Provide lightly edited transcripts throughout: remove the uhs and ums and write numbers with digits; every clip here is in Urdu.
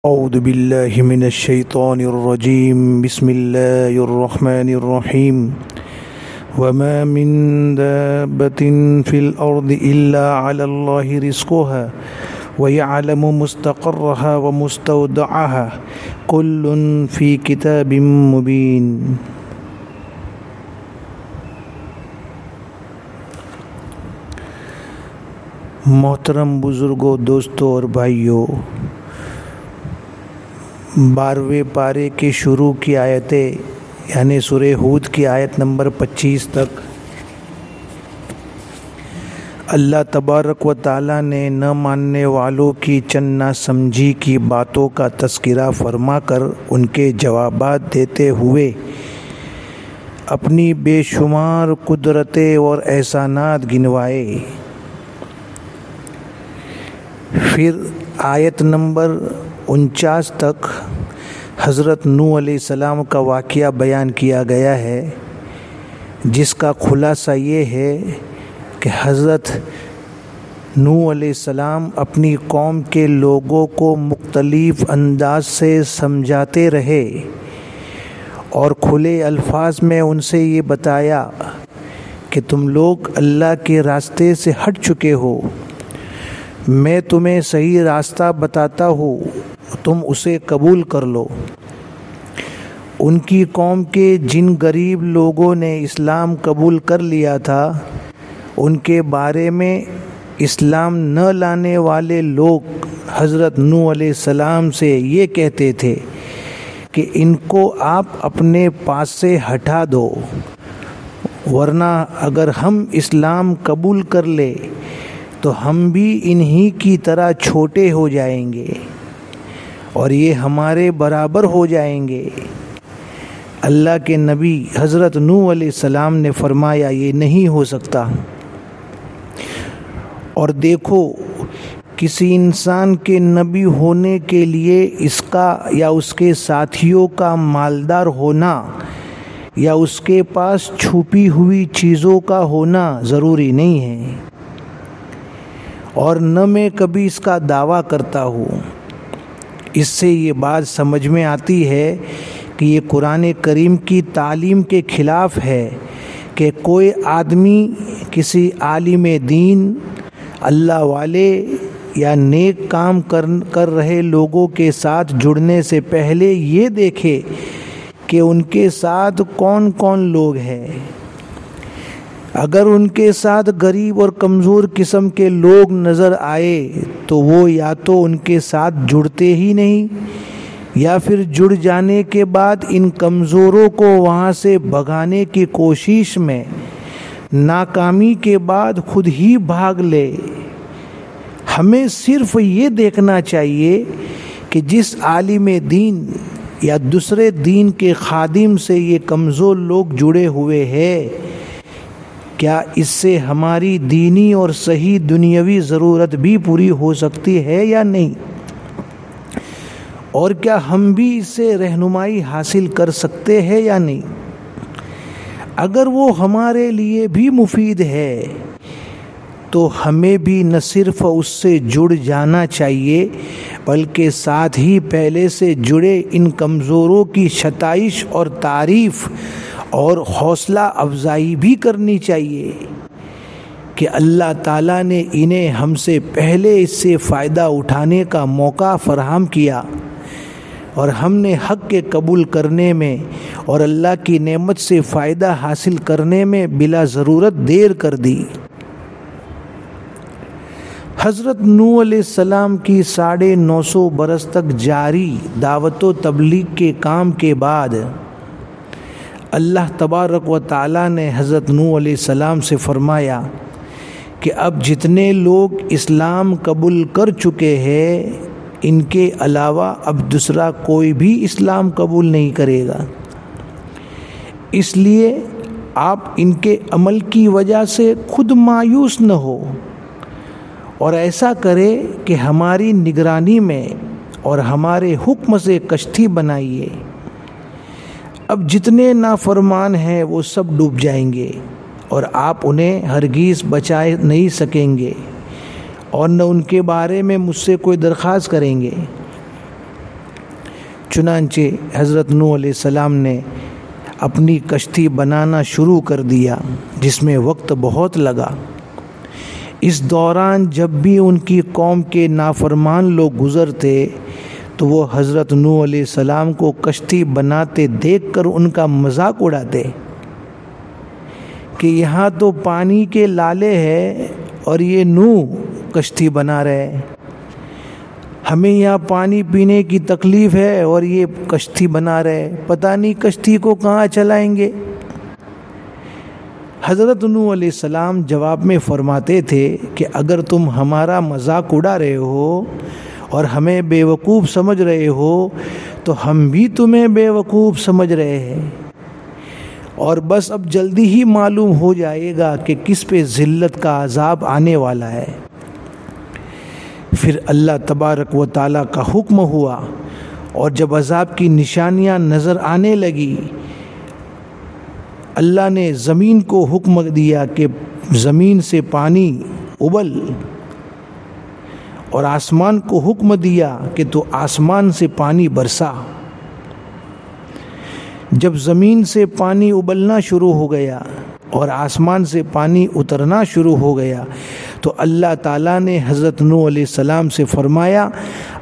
أعوذ بالله من الشيطان الرجيم بسم الله الرحمن الرحيم وما من دابة في الأرض إلا على الله رزقها ويعلم مستقرها ومستودعها كل في كتاب مبين۔ محترم بزرگوں، دوستوں اور بھائیوں، 12ویں پارے کے شروع کی آیتیں یعنی سورہ ہود کی آیت نمبر 25 تک اللہ تبارک و تعالیٰ نے نہ ماننے والوں کی چند نہ سمجھی کی باتوں کا تذکرہ فرما کر ان کے جوابات دیتے ہوئے اپنی بے شمار قدرتیں اور احسانات گنوائے۔ پھر آیت نمبر 49 تک حضرت نوح علیہ السلام کا واقعہ بیان کیا گیا ہے، جس کا خلاصہ یہ ہے کہ حضرت نوح علیہ السلام اپنی قوم کے لوگوں کو مختلف انداز سے سمجھاتے رہے اور کھلے الفاظ میں ان سے یہ بتایا کہ تم لوگ اللہ کے راستے سے ہٹ چکے ہو، میں تمہیں صحیح راستہ بتاتا ہوں، تم اسے قبول کر لو۔ ان کی قوم کے جن غریب لوگوں نے اسلام قبول کر لیا تھا، ان کے بارے میں اسلام نہ لانے والے لوگ حضرت نوح علیہ السلام سے یہ کہتے تھے کہ ان کو آپ اپنے پاس سے ہٹا دو، ورنہ اگر ہم اسلام قبول کر لیں تو ہم بھی انہی کی طرح چھوٹے ہو جائیں گے اور یہ ہمارے برابر ہو جائیں گے۔ اللہ کے نبی حضرت نوح علیہ السلام نے فرمایا یہ نہیں ہو سکتا۔ اور دیکھو، کسی انسان کے نبی ہونے کے لیے اس کا یا اس کے ساتھیوں کا مالدار ہونا یا اس کے پاس چھپی ہوئی چیزوں کا ہونا ضروری نہیں ہے، اور نہ میں کبھی اس کا دعویٰ کرتا ہوں۔ اس سے یہ بات سمجھ میں آتی ہے کہ یہ قرآن کریم کی تعلیم کے خلاف ہے کہ کوئی آدمی کسی عالم دین، اللہ والے یا نیک کام کر رہے لوگوں کے ساتھ جڑنے سے پہلے یہ دیکھے کہ ان کے ساتھ کون کون لوگ ہیں۔ اگر ان کے ساتھ غریب اور کمزور قسم کے لوگ نظر آئے تو وہ یا تو ان کے ساتھ جڑتے ہی نہیں، یا پھر جڑ جانے کے بعد ان کمزوروں کو وہاں سے بھگانے کی کوشش میں ناکامی کے بعد خود ہی بھاگ لے۔ ہمیں صرف یہ دیکھنا چاہیے کہ جس عالم دین یا دوسرے دین کے خادم سے یہ کمزور لوگ جڑے ہوئے ہیں، کیا اس سے ہماری دینی اور صحیح دنیاوی ضرورت بھی پوری ہو سکتی ہے یا نہیں؟ اور کیا ہم بھی اس سے رہنمائی حاصل کر سکتے ہیں یا نہیں؟ اگر وہ ہمارے لیے بھی مفید ہے تو ہمیں بھی نہ صرف اس سے جڑ جانا چاہیے بلکہ ساتھ ہی پہلے سے جڑے ان کمزوروں کی ستائش اور تعریف اور حوصلہ افزائی بھی کرنی چاہیے کہ اللہ تعالیٰ نے انہیں ہم سے پہلے اس سے فائدہ اٹھانے کا موقع فراہم کیا اور ہم نے حق کے قبول کرنے میں اور اللہ کی نعمت سے فائدہ حاصل کرنے میں بلا ضرورت دیر کر دی۔ حضرت نوح علیہ السلام کی 950 برس تک جاری دعوت و تبلیغ کے کام کے بعد اللہ تبارک و تعالیٰ نے حضرت نوح علیہ السلام سے فرمایا کہ اب جتنے لوگ اسلام قبول کر چکے ہیں ان کے علاوہ اب دوسرا کوئی بھی اسلام قبول نہیں کرے گا، اس لیے آپ ان کے عمل کی وجہ سے خود مایوس نہ ہو اور ایسا کرے کہ ہماری نگرانی میں اور ہمارے حکم سے کشتی بنائیے۔ اب جتنے نافرمان ہیں وہ سب ڈوب جائیں گے اور آپ انہیں ہرگز بچا نہیں سکیں گے اور نہ ان کے بارے میں مجھ سے کوئی درخواست کریں گے۔ چنانچہ حضرت نوح علیہ السلام نے اپنی کشتی بنانا شروع کر دیا، جس میں وقت بہت لگا۔ اس دوران جب بھی ان کی قوم کے نافرمان لوگ گزرتے تو وہ حضرت نوح علیہ السلام کو کشتی بناتے دیکھ کر ان کا مذاق اڑاتے کہ یہاں تو پانی کے لالے ہیں اور یہ نوح کشتی بنا رہے، ہمیں یہاں پانی پینے کی تکلیف ہے اور یہ کشتی بنا رہے، پتہ نہیں کشتی کو کہاں چلائیں گے۔ حضرت نوح علیہ السلام جواب میں فرماتے تھے کہ اگر تم ہمارا مذاق اڑا رہے ہو اور ہمیں بیوقوف سمجھ رہے ہو تو ہم بھی تمہیں بیوقوف سمجھ رہے ہیں، اور بس اب جلدی ہی معلوم ہو جائے گا کہ کس پہ ذلت کا عذاب آنے والا ہے۔ پھر اللہ تبارک و تعالیٰ کا حکم ہوا، اور جب عذاب کی نشانیاں نظر آنے لگی، اللہ نے زمین کو حکم دیا کہ زمین سے پانی ابل، اور آسمان کو حکم دیا کہ تو آسمان سے پانی برسا۔ جب زمین سے پانی ابلنا شروع ہو گیا اور آسمان سے پانی اترنا شروع ہو گیا تو اللہ تعالیٰ نے حضرت نوح علیہ السلام سے فرمایا،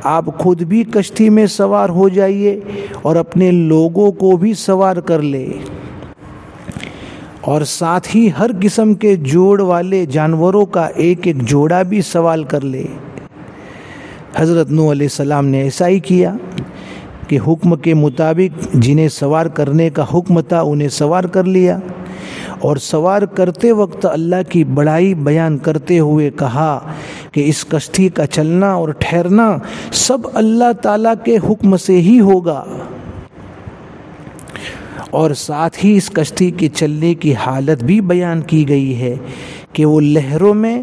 آپ خود بھی کشتی میں سوار ہو جائیے اور اپنے لوگوں کو بھی سوار کر لے، اور ساتھ ہی ہر قسم کے جوڑ والے جانوروں کا ایک ایک جوڑا بھی سوار کر لے۔ حضرت نوح علیہ السلام نے ایسا ہی کیا کہ حکم کے مطابق جنہیں سوار کرنے کا حکم تھا انہیں سوار کر لیا، اور سوار کرتے وقت اللہ کی بڑائی بیان کرتے ہوئے کہا کہ اس کشتی کا چلنا اور ٹھہرنا سب اللہ تعالیٰ کے حکم سے ہی ہوگا، اور ساتھ ہی اس کشتی کے چلنے کی حالت بھی بیان کی گئی ہے کہ وہ لہروں میں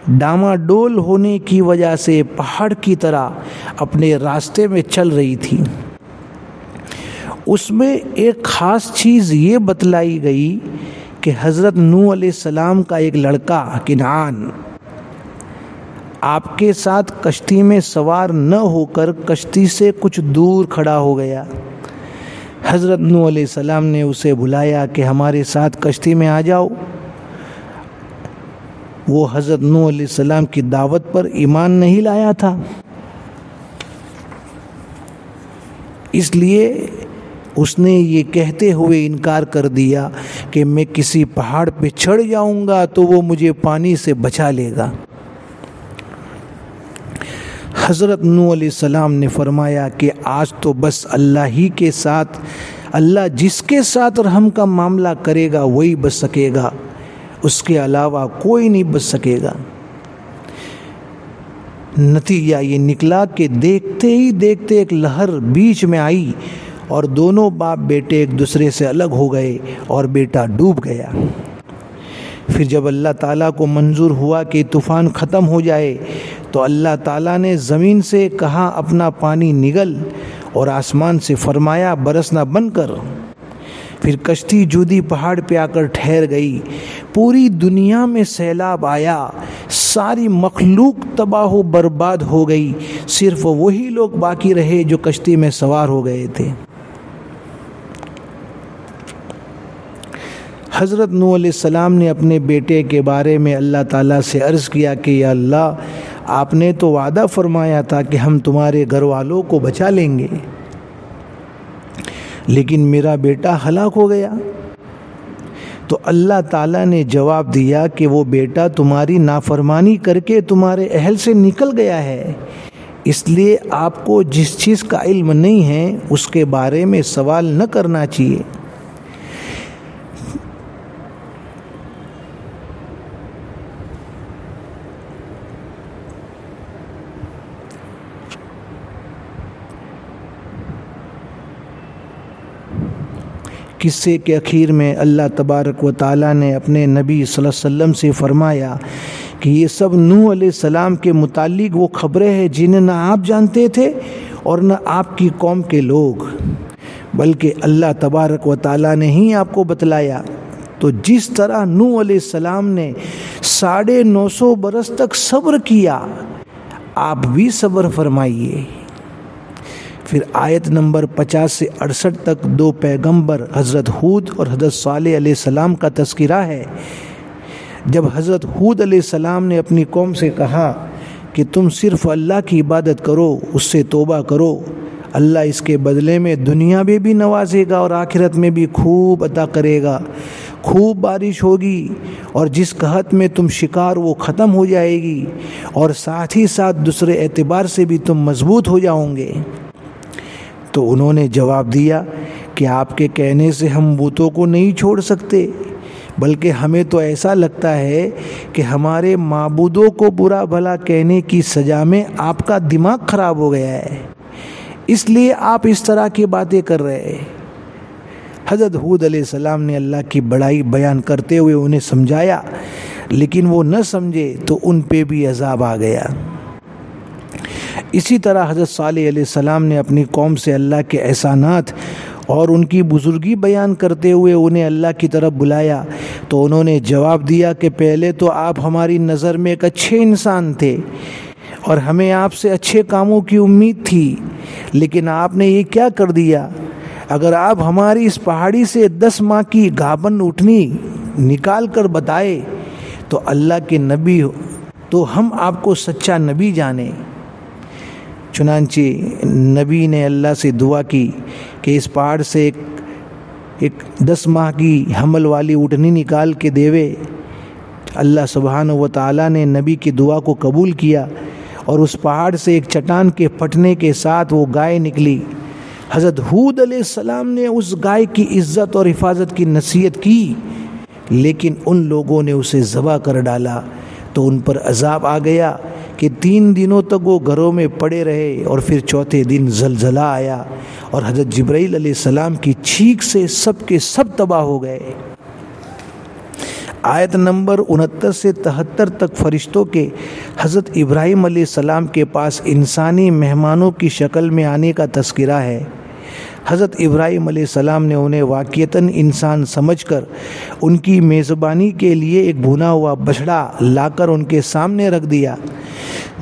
ڈاماڈول ہونے کی وجہ سے پہاڑ کی طرح اپنے راستے میں چل رہی تھی۔ اس میں ایک خاص چیز یہ بتلائی گئی کہ حضرت نوح علیہ السلام کا ایک لڑکا کنعان آپ کے ساتھ کشتی میں سوار نہ ہو کر کشتی سے کچھ دور کھڑا ہو گیا۔ حضرت نوح علیہ السلام نے اسے بلایا کہ ہمارے ساتھ کشتی میں آ جاؤ۔ وہ حضرت نوح علیہ السلام کی دعوت پر ایمان نہیں لایا تھا، اس لیے اس نے یہ کہتے ہوئے انکار کر دیا کہ میں کسی پہاڑ پہ چڑھ جاؤں گا تو وہ مجھے پانی سے بچا لے گا۔ حضرت نوح علیہ السلام نے فرمایا کہ آج تو بس اللہ ہی کے ساتھ، اللہ جس کے ساتھ رحم کا معاملہ کرے گا وہی بچ سکے گا، اس کے علاوہ کوئی نہیں بچ سکے گا۔ نتیجہ یہ نکلا کہ دیکھتے ہی دیکھتے ایک لہر بیچ میں آئی اور دونوں باپ بیٹے ایک دوسرے سے الگ ہو گئے اور بیٹا ڈوب گیا۔ پھر جب اللہ تعالیٰ کو منظور ہوا کہ طوفان ختم ہو جائے تو اللہ تعالیٰ نے زمین سے کہا اپنا پانی نگل، اور آسمان سے فرمایا برسنا بند کر۔ پھر کشتی جودی پہاڑ پہ آ کر ٹھہر گئی، پوری دنیا میں سیلاب آیا، ساری مخلوق تباہ و برباد ہو گئی، صرف وہی لوگ باقی رہے جو کشتی میں سوار ہو گئے تھے۔ حضرت نوح علیہ السلام نے اپنے بیٹے کے بارے میں اللہ تعالیٰ سے عرض کیا کہ یا اللہ، آپ نے تو وعدہ فرمایا تھا کہ ہم تمہارے گھر والوں کو بچا لیں گے، لیکن میرا بیٹا ہلاک ہو گیا۔ تو اللہ تعالیٰ نے جواب دیا کہ وہ بیٹا تمہاری نافرمانی کر کے تمہارے اہل سے نکل گیا ہے، اس لیے آپ کو جس چیز کا علم نہیں ہے اس کے بارے میں سوال نہ کرنا چاہیے۔ قصے کے اخیر میں اللہ تبارک و تعالیٰ نے اپنے نبی صلی اللہ علیہ وسلم سے فرمایا کہ یہ سب نوح علیہ السلام کے متعلق وہ خبریں ہیں جنہیں نہ آپ جانتے تھے اور نہ آپ کی قوم کے لوگ، بلکہ اللہ تبارک و تعالیٰ نے ہی آپ کو بتلایا۔ تو جس طرح نوح علیہ السلام نے 950 برس تک صبر کیا، آپ بھی صبر فرمائیے۔ پھر پھر آیت نمبر 50 سے 68 تک دو پیغمبر حضرت ہود اور حضرت صالح علیہ السلام کا تذکرہ ہے۔ جب حضرت ہود علیہ السلام نے اپنی قوم سے کہا کہ تم صرف اللہ کی عبادت کرو، اس سے توبہ کرو، اللہ اس کے بدلے میں دنیا میں بھی نوازے گا اور آخرت میں بھی خوب عطا کرے گا، خوب بارش ہوگی، اور جس قحط میں تم شکار وہ ختم ہو جائے گی، اور ساتھ ہی ساتھ دوسرے اعتبار سے بھی تم مضبوط ہو جاؤ گے۔ تو انہوں نے جواب دیا کہ آپ کے کہنے سے ہم بتوں کو نہیں چھوڑ سکتے، بلکہ ہمیں تو ایسا لگتا ہے کہ ہمارے معبودوں کو برا بھلا کہنے کی سزا میں آپ کا دماغ خراب ہو گیا ہے، اس لیے آپ اس طرح کی باتیں کر رہے ہیں۔ حضرت ہود علیہ السلام نے اللہ کی بڑائی بیان کرتے ہوئے انہیں سمجھایا، لیکن وہ نہ سمجھے تو ان پہ بھی عذاب آ گیا۔ اسی طرح حضرت صالح علیہ السلام نے اپنی قوم سے اللہ کے احسانات اور ان کی بزرگی بیان کرتے ہوئے انہیں اللہ کی طرف بلایا، تو انہوں نے جواب دیا کہ پہلے تو آپ ہماری نظر میں ایک اچھے انسان تھے اور ہمیں آپ سے اچھے کاموں کی امید تھی، لیکن آپ نے یہ کیا کر دیا؟ اگر آپ ہماری اس پہاڑی سے 10 ماہ کی گابن اٹھنی نکال کر بتائے تو اللہ کے نبی ہو تو ہم آپ کو سچا نبی جانیں۔ چنانچہ نبی نے اللہ سے دعا کی کہ اس پہاڑ سے ایک 10 ماہ کی حمل والی اٹھنی نکال کے دیوے۔ اللہ سبحانہ و تعالیٰ نے نبی کی دعا کو قبول کیا، اور اس پہاڑ سے ایک چٹان کے پھٹنے کے ساتھ وہ گائے نکلی۔ حضرت ہود علیہ السلام نے اس گائے کی عزت اور حفاظت کی نصیحت کی، لیکن ان لوگوں نے اسے ذبح کر ڈالا، تو ان پر عذاب آ گیا کہ 3 دنوں تک وہ گھروں میں پڑے رہے، اور پھر چوتھے دن زلزلہ آیا اور حضرت جبرائیل علیہ السلام کی چھینک سے سب کے سب تباہ ہو گئے۔ آیت نمبر 69 سے 73 تک فرشتوں کے حضرت ابراہیم علیہ السلام کے پاس انسانی مہمانوں کی شکل میں آنے کا تذکرہ ہے۔ حضرت ابراہیم علیہ السلام نے انہیں واقعتاً انسان سمجھ کر ان کی میزبانی کے لیے ایک بھونا ہوا بچڑا لا کر ان کے سامنے رکھ دیا۔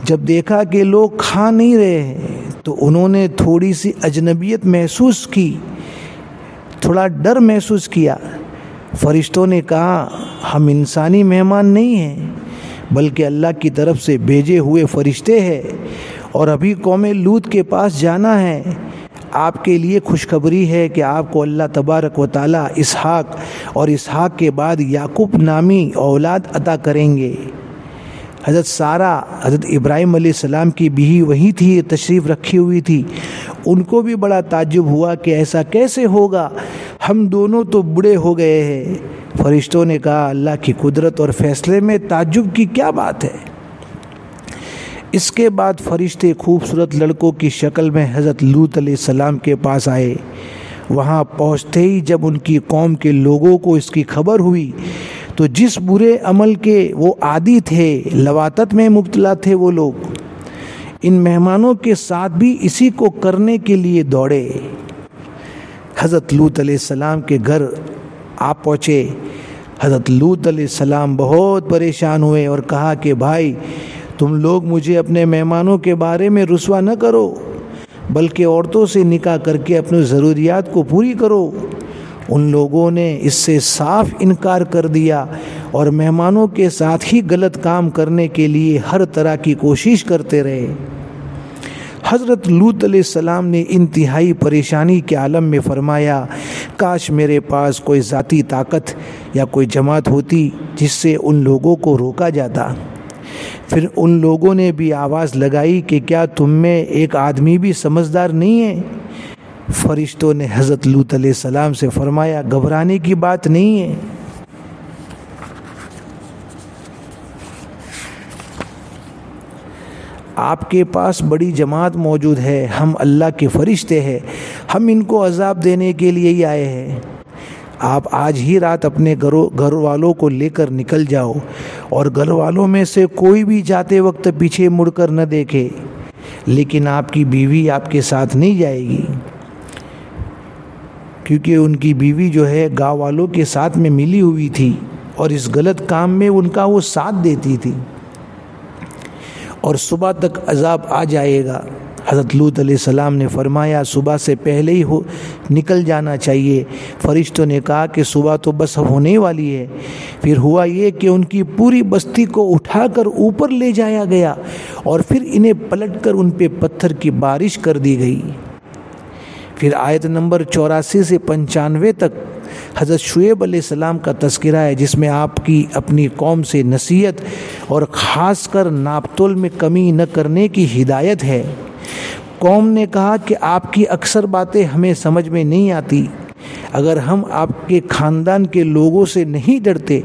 جب دیکھا کہ لوگ کھا نہیں رہے ہیں تو انہوں نے تھوڑی سی اجنبیت محسوس کی، تھوڑا ڈر محسوس کیا۔ فرشتوں نے کہا ہم انسانی مہمان نہیں ہیں بلکہ اللہ کی طرف سے بھیجے ہوئے فرشتے ہیں، اور ابھی قوم لوط کے پاس جانا ہے۔ آپ کے لیے خوشخبری ہے کہ آپ کو اللہ تبارک و تعالیٰ اسحاق اور اسحاق کے بعد یعقوب نامی اولاد عطا کریں گے۔ حضرت سارہ حضرت ابراہیم علیہ السلام کی بیوی وہی تھی، تشریف رکھی ہوئی تھی۔ ان کو بھی بڑا تعجب ہوا کہ ایسا کیسے ہوگا، ہم دونوں تو بوڑھے ہو گئے ہیں۔ فرشتوں نے کہا اللہ کی قدرت اور فیصلے میں تعجب کی کیا بات ہے۔ اس کے بعد فرشتے خوبصورت لڑکوں کی شکل میں حضرت لوط علیہ السلام کے پاس آئے۔ وہاں پہنچتے ہی جب ان کی قوم کے لوگوں کو اس کی خبر ہوئی تو جس برے عمل کے وہ عادی تھے، لواطت میں مبتلا تھے، وہ لوگ ان مہمانوں کے ساتھ بھی اسی کو کرنے کے لیے دوڑے۔ حضرت لوط علیہ السلام کے گھر آپ پہنچے۔ حضرت لوط علیہ السلام بہت پریشان ہوئے اور کہا کہ بھائی تم لوگ مجھے اپنے مہمانوں کے بارے میں رسوا نہ کرو، بلکہ عورتوں سے نکاح کر کے اپنی ضروریات کو پوری کرو۔ ان لوگوں نے اس سے صاف انکار کر دیا اور مہمانوں کے ساتھ ہی غلط کام کرنے کے لیے ہر طرح کی کوشش کرتے رہے۔ حضرت لوط علیہ السلام نے انتہائی پریشانی کے عالم میں فرمایا کاش میرے پاس کوئی ذاتی طاقت یا کوئی جماعت ہوتی جس سے ان لوگوں کو روکا جاتا۔ پھر ان لوگوں نے بھی آواز لگائی کہ کیا تم میں ایک آدمی بھی سمجھدار نہیں ہے؟ فرشتوں نے حضرت لوط علیہ السلام سے فرمایا گھبرانے کی بات نہیں ہے، آپ کے پاس بڑی جماعت موجود ہے، ہم اللہ کے فرشتے ہیں، ہم ان کو عذاب دینے کے لیے ہی آئے ہیں۔ آپ آج ہی رات اپنے گھر والوں کو لے کر نکل جاؤ اور گھر والوں میں سے کوئی بھی جاتے وقت پیچھے مڑ کر نہ دیکھے، لیکن آپ کی بیوی آپ کے ساتھ نہیں جائے گی، کیونکہ ان کی بیوی جو ہے گاؤں والوں کے ساتھ میں ملی ہوئی تھی اور اس غلط کام میں ان کا وہ ساتھ دیتی تھی، اور صبح تک عذاب آ جائے گا۔ حضرت لوط علیہ السلام نے فرمایا صبح سے پہلے ہی نکل جانا چاہیے۔ فرشتوں نے کہا کہ صبح تو بس ہونے ہی والی ہے۔ پھر ہوا یہ کہ ان کی پوری بستی کو اٹھا کر اوپر لے جایا گیا اور پھر انہیں پلٹ کر ان پہ پتھر کی بارش کر دی گئی۔ پھر آیت نمبر 84 سے 95 تک حضرت شعیب علیہ السلام کا تذکرہ ہے، جس میں آپ کی اپنی قوم سے نصیحت اور خاص کر ناپ تول میں کمی نہ کرنے کی ہدایت ہے۔ قوم نے کہا کہ آپ کی اکثر باتیں ہمیں سمجھ میں نہیں آتی، اگر ہم آپ کے خاندان کے لوگوں سے نہیں ڈرتے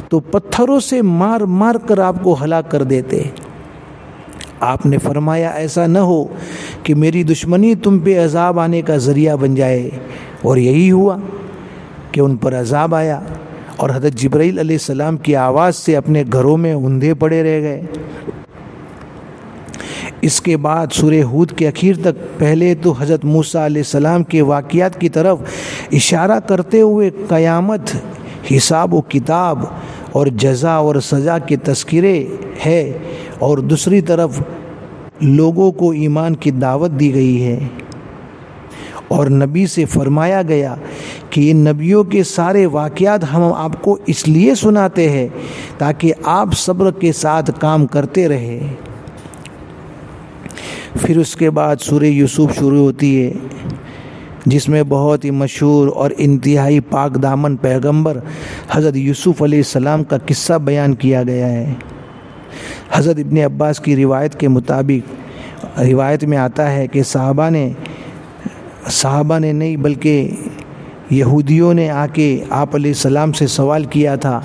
تو پتھروں سے مار مار کر آپ کو ہلاک کر دیتے۔ آپ نے فرمایا ایسا نہ ہو کہ میری دشمنی تم پہ عذاب آنے کا ذریعہ بن جائے، اور یہی ہوا کہ ان پر عذاب آیا اور حضرت جبرائیل علیہ السلام کی آواز سے اپنے گھروں میں اندھے پڑے رہ گئے۔ اس کے بعد سورہ ہود کے اخیر تک پہلے تو حضرت موسیٰ علیہ السلام کے واقعات کی طرف اشارہ کرتے ہوئے قیامت، حساب و کتاب اور جزا اور سزا کے تذکرے ہے، اور دوسری طرف لوگوں کو ایمان کی دعوت دی گئی ہے، اور نبی سے فرمایا گیا کہ ان نبیوں کے سارے واقعات ہم آپ کو اس لیے سناتے ہیں تاکہ آپ صبر کے ساتھ کام کرتے رہے۔ پھر اس کے بعد سورہ یوسف شروع ہوتی ہے، جس میں بہت ہی مشہور اور انتہائی پاک دامن پیغمبر حضرت یوسف علیہ السلام کا قصہ بیان کیا گیا ہے۔ حضرت ابن عباس کی روایت کے مطابق روایت میں آتا ہے کہ صحابہ نے نہیں بلکہ یہودیوں نے آ کے آپ علیہ السلام سے سوال کیا تھا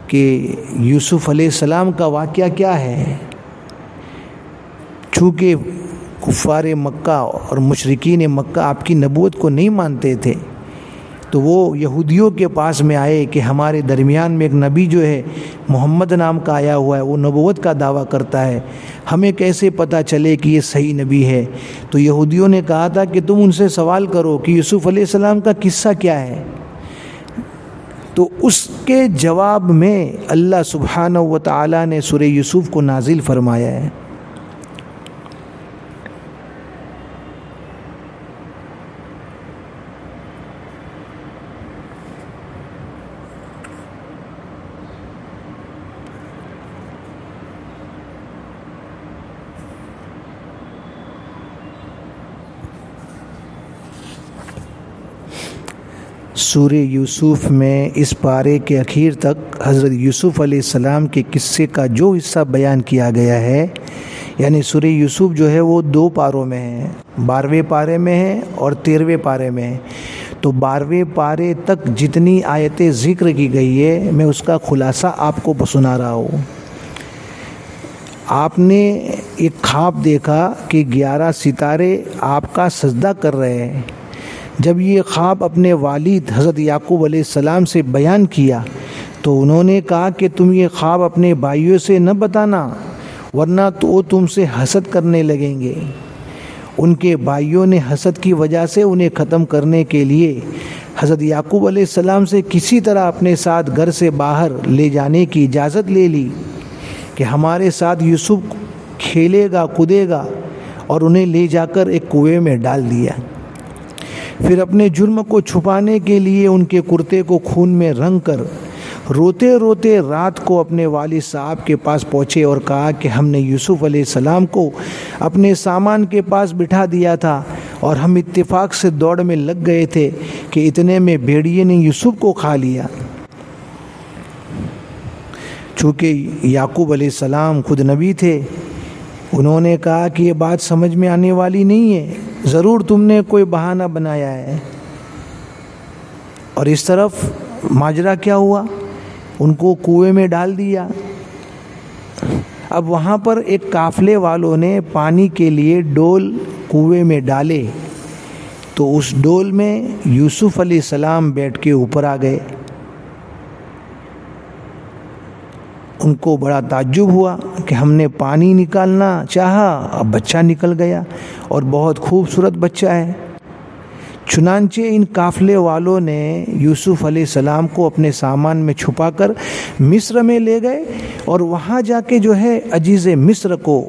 کہ یوسف علیہ السلام کا واقعہ کیا ہے، چونکہ کفار مکہ اور مشرکین مکہ آپ کی نبوت کو نہیں مانتے تھے، تو وہ یہودیوں کے پاس میں آئے کہ ہمارے درمیان میں ایک نبی جو ہے محمد نام کا آیا ہوا ہے، وہ نبوت کا دعویٰ کرتا ہے، ہمیں کیسے پتہ چلے کہ یہ صحیح نبی ہے؟ تو یہودیوں نے کہا تھا کہ تم ان سے سوال کرو کہ یوسف علیہ السلام کا قصہ کیا ہے۔ تو اس کے جواب میں اللہ سبحانہ و تعالیٰ نے سورہ یوسف کو نازل فرمایا ہے۔ سورہ یوسف میں اس پارے کے اخیر تک حضرت یوسف علیہ السلام کے قصے کا جو حصہ بیان کیا گیا ہے، یعنی سورہ یوسف جو ہے وہ 2 پاروں میں ہے، 12ویں پارے میں ہے اور 13ویں پارے میں ہے۔ تو 12ویں پارے تک جتنی آیتیں ذکر کی گئی ہے میں اس کا خلاصہ آپ کو سنا رہا ہوں۔ آپ نے ایک خواب دیکھا کہ 11 ستارے آپ کا سجدہ کر رہے ہیں۔ جب یہ خواب اپنے والد حضرت یعقوب علیہ السلام سے بیان کیا تو انہوں نے کہا کہ تم یہ خواب اپنے بھائیوں سے نہ بتانا ورنہ تو وہ تم سے حسد کرنے لگیں گے۔ ان کے بھائیوں نے حسد کی وجہ سے انہیں ختم کرنے کے لیے حضرت یعقوب علیہ السلام سے کسی طرح اپنے ساتھ گھر سے باہر لے جانے کی اجازت لے لی کہ ہمارے ساتھ یوسف کھیلے گا کودے گا، اور انہیں لے جا کر ایک کنویں میں ڈال دیا۔ پھر اپنے جرم کو چھپانے کے لیے ان کے کرتے کو خون میں رنگ کر روتے روتے رات کو اپنے والد صاحب کے پاس پہنچے اور کہا کہ ہم نے یوسف علیہ السلام کو اپنے سامان کے پاس بٹھا دیا تھا اور ہم اتفاق سے دوڑ میں لگ گئے تھے کہ اتنے میں بھیڑیے نے یوسف کو کھا لیا۔ چونکہ یعقوب علیہ السلام خود نبی تھے، انہوں نے کہا کہ یہ بات سمجھ میں آنے والی نہیں ہے، ضرور تم نے کوئی بہانہ بنایا ہے۔ اور اس طرف ماجرا کیا ہوا، ان کو کنویں میں ڈال دیا۔ اب وہاں پر ایک قافلے والوں نے پانی کے لیے ڈول کنویں میں ڈالے تو اس ڈول میں یوسف علیہ السلام بیٹھ کے اوپر آ گئے۔ ان کو بڑا تعجب ہوا کہ ہم نے پانی نکالنا چاہا، اب بچہ نکل گیا اور بہت خوبصورت بچہ ہے۔ چنانچہ ان قافلے والوں نے یوسف علیہ السلام کو اپنے سامان میں چھپا کر مصر میں لے گئے اور وہاں جا کے جو ہے عزیز مصر کو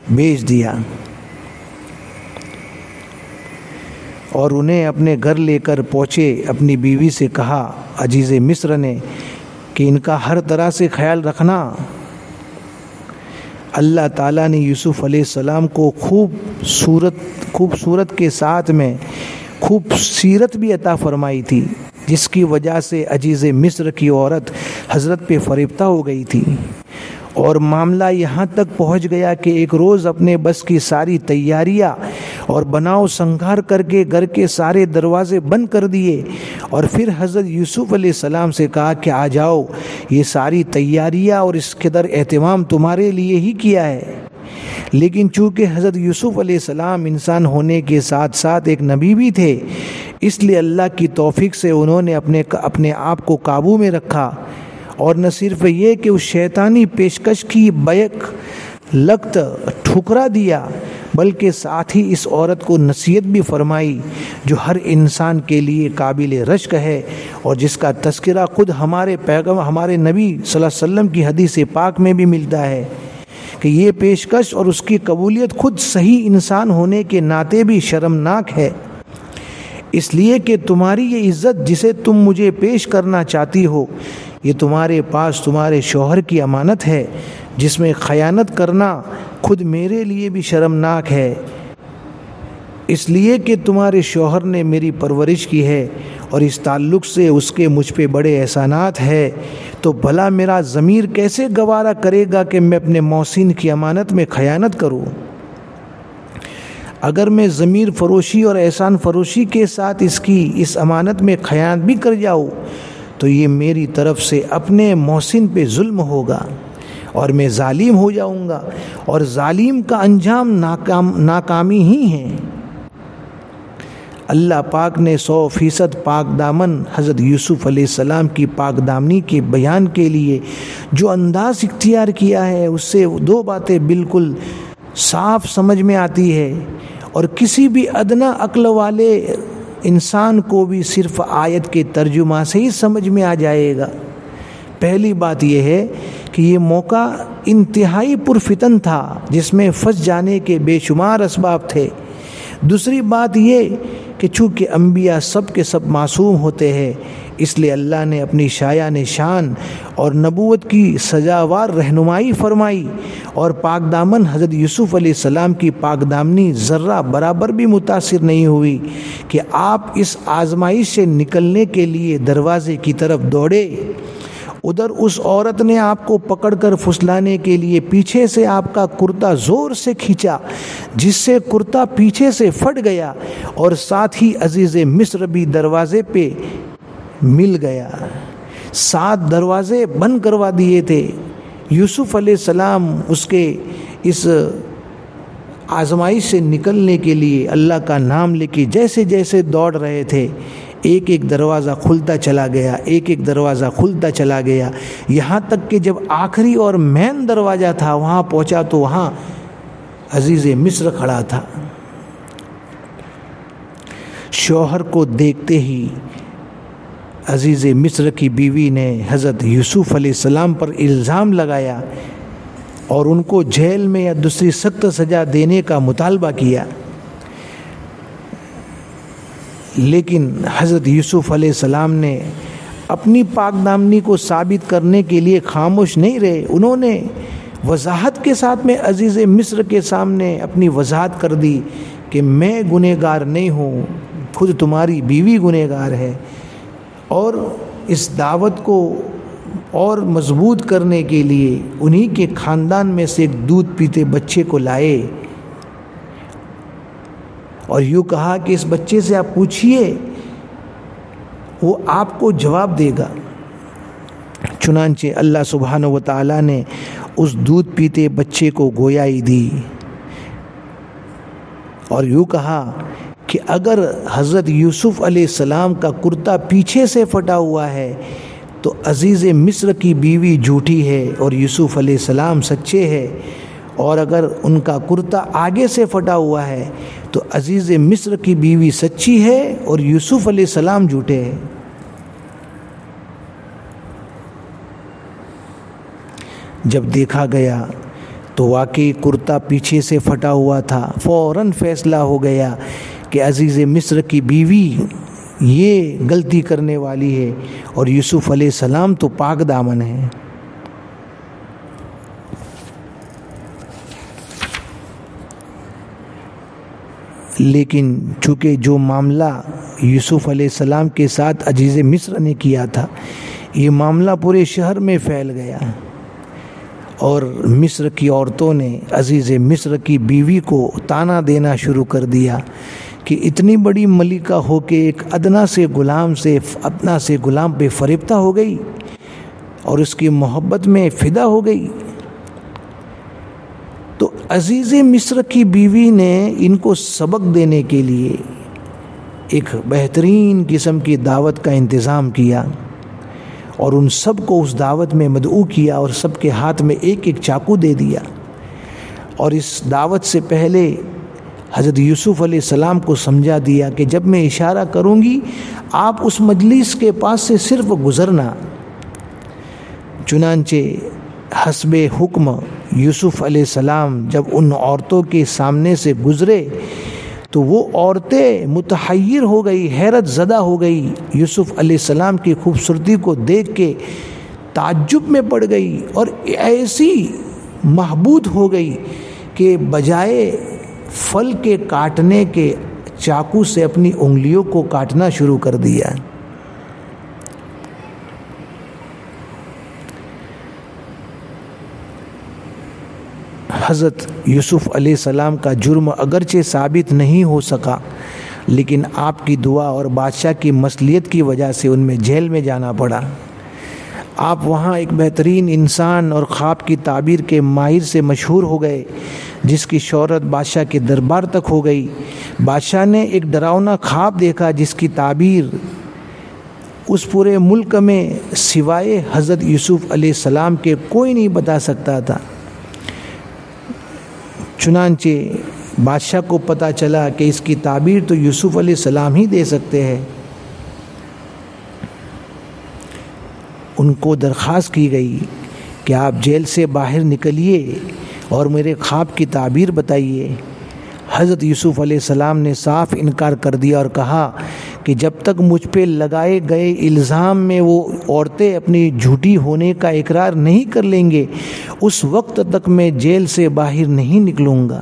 بیچ دیا۔ اور انہیں اپنے گھر لے کر پہنچے۔ اپنی بیوی سے کہا عزیز مصر نے کہ ان کا ہر طرح سے خیال رکھنا۔ اللہ تعالیٰ نے یوسف علیہ السلام کو خوبصورت کے ساتھ میں خوب سیرت بھی عطا فرمائی تھی، جس کی وجہ سے عزیز مصر کی عورت حضرت پہ فریفتہ ہو گئی تھی، اور معاملہ یہاں تک پہنچ گیا کہ ایک روز اپنے بس کی ساری تیاریاں اور بناؤ سنگھار کر کے گھر کے سارے دروازے بند کر دیے، اور پھر حضرت یوسف علیہ السلام سے کہا کہ آ جاؤ، یہ ساری تیاریاں اور اس قدر اہتمام تمہارے لیے ہی کیا ہے۔ لیکن چونکہ حضرت یوسف علیہ السلام انسان ہونے کے ساتھ ساتھ ایک نبی بھی تھے، اس لیے اللہ کی توفیق سے انہوں نے اپنے آپ کو قابو میں رکھا، اور نہ صرف یہ کہ اس شیطانی پیشکش کی بیک لگت ٹھکرا دیا، بلکہ ساتھ ہی اس عورت کو نصیحت بھی فرمائی جو ہر انسان کے لیے قابل رشک ہے، اور جس کا تذکرہ خود ہمارے نبی صلی اللہ علیہ وسلم کی حدیث پاک میں بھی ملتا ہے کہ یہ پیشکش اور اس کی قبولیت خود صحیح انسان ہونے کے ناطے بھی شرمناک ہے، اس لیے کہ تمہاری یہ عزت جسے تم مجھے پیش کرنا چاہتی ہو، یہ تمہارے پاس تمہارے شوہر کی امانت ہے، جس میں خیانت کرنا خود میرے لیے بھی شرمناک ہے، اس لیے کہ تمہارے شوہر نے میری پرورش کی ہے، اور اس تعلق سے اس کے مجھ پہ بڑے احسانات ہیں، تو بھلا میرا ضمیر کیسے گوارا کرے گا کہ میں اپنے محسن کی امانت میں خیانت کروں؟ اگر میں ضمیر فروشی اور احسان فروشی کے ساتھ اس امانت میں خیانت بھی کر جاؤں تو یہ میری طرف سے اپنے محسن پہ ظلم ہوگا، اور میں ظالم ہو جاؤں گا، اور ظالم کا انجام ناکامی ہی ہے۔ اللہ پاک نے 100% پاک دامن حضرت یوسف علیہ السلام کی پاک دامنی کے بیان کے لیے جو انداز اختیار کیا ہے، اس سے دو باتیں بالکل صاف سمجھ میں آتی ہے، اور کسی بھی ادنا عقل والے انسان کو بھی صرف آیت کے ترجمہ سے ہی سمجھ میں آ جائے گا۔ پہلی بات یہ ہے کہ یہ موقع انتہائی پرفتن تھا، جس میں پھنس جانے کے بے شمار اسباب تھے۔ دوسری بات یہ کہ چونکہ انبیاء سب کے سب معصوم ہوتے ہیں، اس لیے اللہ نے اپنی شایان شان اور نبوت کی سزاوار رہنمائی فرمائی، اور پاک دامن حضرت یوسف علیہ السلام کی پاک دامنی ذرہ برابر بھی متاثر نہیں ہوئی کہ آپ اس آزمائش سے نکلنے کے لیے دروازے کی طرف دوڑے۔ ادھر اس عورت نے آپ کو پکڑ کر پھسلانے کے لیے پیچھے سے آپ کا کرتا زور سے کھینچا، جس سے کرتا پیچھے سے پھٹ گیا، اور ساتھ ہی عزیز مصر بھی دروازے پہ مل گیا۔ 7 دروازے بند کروا دیے تھے۔ یوسف علیہ السلام اس آزمائش سے نکلنے کے لیے اللہ کا نام لے کے جیسے جیسے دوڑ رہے تھے، ایک ایک دروازہ کھلتا چلا گیا، ایک ایک دروازہ کھلتا چلا گیا، یہاں تک کہ جب آخری اور مین دروازہ تھا وہاں پہنچا تو وہاں عزیز مصر کھڑا تھا۔ شوہر کو دیکھتے ہی عزیز مصر کی بیوی نے حضرت یوسف علیہ السلام پر الزام لگایا اور ان کو جیل میں یا دوسری سخت سزا دینے کا مطالبہ کیا، لیکن حضرت یوسف علیہ السلام نے اپنی پاک دامنی کو ثابت کرنے کے لیے خاموش نہیں رہے۔ انہوں نے وضاحت کے ساتھ میں عزیز مصر کے سامنے اپنی وضاحت کر دی کہ میں گنہگار نہیں ہوں، خود تمہاری بیوی گنہگار ہے، اور اس دعوت کو اور مضبوط کرنے کے لیے انہی کے خاندان میں سے ایک دودھ پیتے بچے کو لائے، اور یوں کہا کہ اس بچے سے آپ پوچھئے، وہ آپ کو جواب دے گا۔ چنانچہ اللہ سبحانہ و تعالیٰ نے اس دودھ پیتے بچے کو گویائی دی اور یوں کہا کہ اگر حضرت یوسف علیہ السلام کا کرتا پیچھے سے پھٹا ہوا ہے تو عزیز مصر کی بیوی جھوٹی ہے اور یوسف علیہ السلام سچے ہیں، اور اگر ان کا کرتا آگے سے پھٹا ہوا ہے تو عزیز مصر کی بیوی سچی ہے اور یوسف علیہ السلام جھوٹے ہیں۔ جب دیکھا گیا تو واقعی کرتا پیچھے سے پھٹا ہوا تھا، فوراً فیصلہ ہو گیا کہ عزیز مصر کی بیوی یہ غلطی کرنے والی ہے اور یوسف علیہ السلام تو پاک دامن ہیں۔ لیکن چونکہ جو معاملہ یوسف علیہ السلام کے ساتھ عزیز مصر نے کیا تھا یہ معاملہ پورے شہر میں پھیل گیا اور مصر کی عورتوں نے عزیز مصر کی بیوی کو تانا دینا شروع کر دیا کہ اتنی بڑی ملکہ ہو کے ایک ادنا سے غلام پہ فریفتہ ہو گئی اور اس کی محبت میں فدا ہو گئی۔ تو عزیز مصر کی بیوی نے ان کو سبق دینے کے لیے ایک بہترین قسم کی دعوت کا انتظام کیا اور ان سب کو اس دعوت میں مدعو کیا اور سب کے ہاتھ میں ایک ایک چاقو دے دیا، اور اس دعوت سے پہلے حضرت یوسف علیہ السلام کو سمجھا دیا کہ جب میں اشارہ کروں گی آپ اس مجلس کے پاس سے صرف گزرنا۔ چنانچہ حسب حکم یوسف علیہ السلام جب ان عورتوں کے سامنے سے گزرے تو وہ عورتیں متحیر ہو گئی، حیرت زدہ ہو گئی، یوسف علیہ السلام کی خوبصورتی کو دیکھ کے تعجب میں پڑ گئی اور ایسی محبوط ہو گئی کہ بجائے پھل کے کاٹنے کے چاقو سے اپنی انگلیوں کو کاٹنا شروع کر دیا۔ حضرت یوسف علیہ السلام کا جرم اگرچہ ثابت نہیں ہو سکا لیکن آپ کی دعا اور بادشاہ کی مصلیحت کی وجہ سے ان میں جیل میں جانا پڑا۔ آپ وہاں ایک بہترین انسان اور خواب کی تعبیر کے ماہر سے مشہور ہو گئے جس کی شہرت بادشاہ کے دربار تک ہو گئی۔ بادشاہ نے ایک ڈراؤنا خواب دیکھا جس کی تعبیر اس پورے ملک میں سوائے حضرت یوسف علیہ السلام کے کوئی نہیں بتا سکتا تھا۔ چنانچہ بادشاہ کو پتہ چلا کہ اس کی تعبیر تو یوسف علیہ السلام ہی دے سکتے ہیں۔ ان کو درخواست کی گئی کہ آپ جیل سے باہر نکلیے اور میرے خواب کی تعبیر بتائیے۔ حضرت یوسف علیہ السلام نے صاف انکار کر دیا اور کہا کہ جب تک مجھ پہ لگائے گئے الزام میں وہ عورتیں اپنی جھوٹی ہونے کا اقرار نہیں کر لیں گے اس وقت تک میں جیل سے باہر نہیں نکلوں گا۔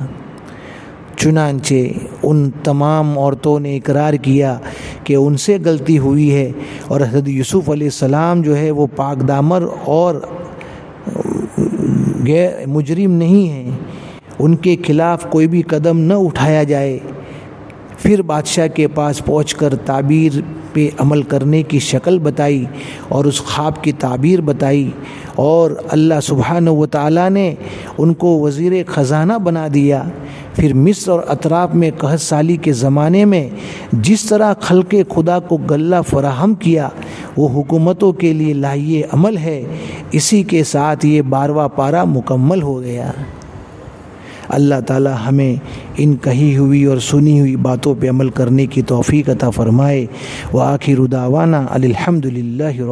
چنانچہ ان تمام عورتوں نے اقرار کیا کہ ان سے غلطی ہوئی ہے اور حضرت یوسف علیہ السلام جو ہے وہ پاک دامن اور مجرم نہیں ہیں، ان کے خلاف کوئی بھی قدم نہ اٹھایا جائے۔ پھر بادشاہ کے پاس پہنچ کر تعبیر پہ عمل کرنے کی شکل بتائی اور اس خواب کی تعبیر بتائی اور اللہ سبحانہ و تعالیٰ نے ان کو وزیر خزانہ بنا دیا۔ پھر مصر اور اطراف میں قحط سالی کے زمانے میں جس طرح خلق خدا کو غلہ فراہم کیا وہ حکومتوں کے لیے لائحہ عمل ہے، اسی کے ساتھ یہ 12واں پارہ مکمل ہو گیا۔ اللہ تعالی ہمیں ان کہی ہوئی اور سنی ہوئی باتوں پہ عمل کرنے کی توفیق عطا فرمائے۔ وآخر دعوانا الحمد للہ رب